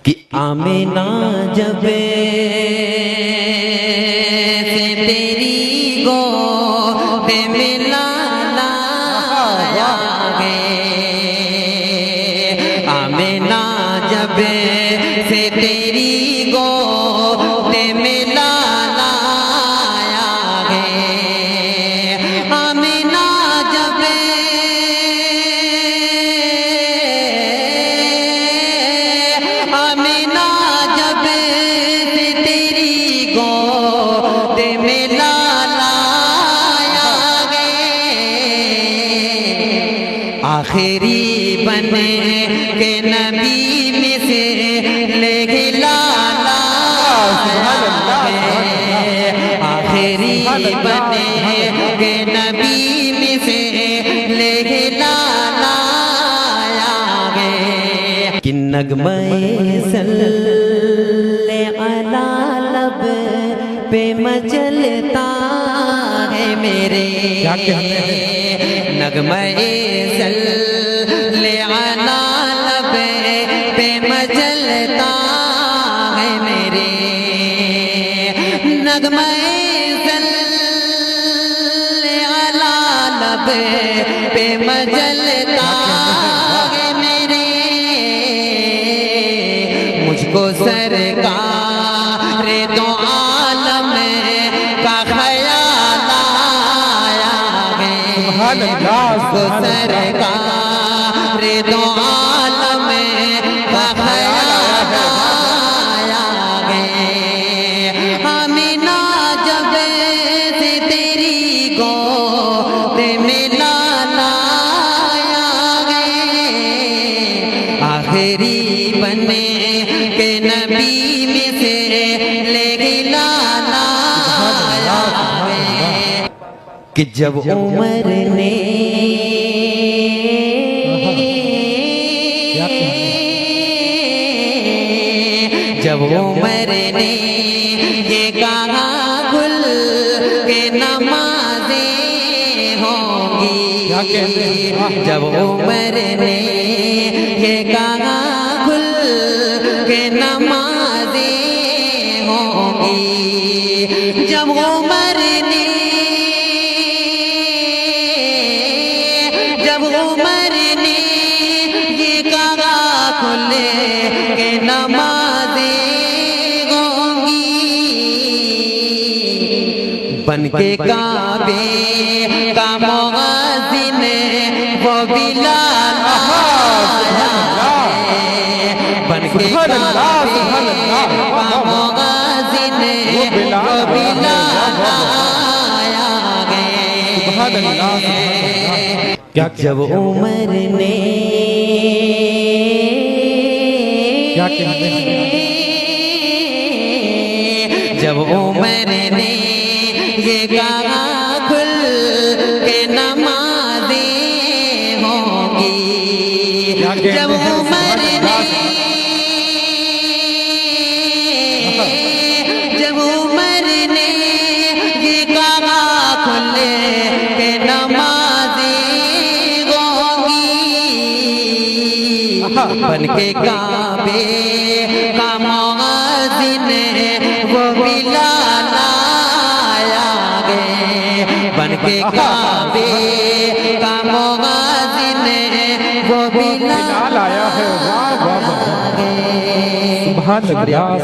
کہ آمینہ جب سے تیری گود میں لایا گے، آمینہ جب سے تیری گود میں لایا گے، آمینہ جب آخری بنے کہ نبی میں سے لے لالا ہے، آخری بنے کہ نبی میں سے لے لالا ہے، کہ نغمہ صلی علی لب پہ مچلتا ہے میرے، نغمہ صلی علی لب پہ مچلتا ہے میرے، نغمہ صلی علی لب پہ مچلتا ہے میرے، مجھ کو سرکار دو عالم کا خیال آیا ہے، مجھ کو سرکار دو عالم کا خیال آیا ہے، آمینہ جب سے تیری گود میں لایا گے، آخری بنے کہ نبی میں سے لے لالا ہے، کہ جب عمر نے یہ کہا گل کہ نمازیں ہوں گی، جب عمر نے یہ کہا گل کہ نمازیں ہوں گی، جب عمر نے یہ کہا کھل کہ نمازیں ہوں گی، بن کے کعبے کا مؤذن وہ بلال آیا ہے، بن کے کعبے کا مؤذن وہ بلال آیا ہے، جب عمر نے جب عمر نے یہ کہا کھل کے نمازیں ہوں گی، جب عمر نے یہ کہا کھل کے نمازیں ہوں گی، بن کے کعبے کا مؤذن وہ بلال آیا گے، بن کے کعبے کا مؤذن وہ بلال آیا ہے، سبحان اللہ۔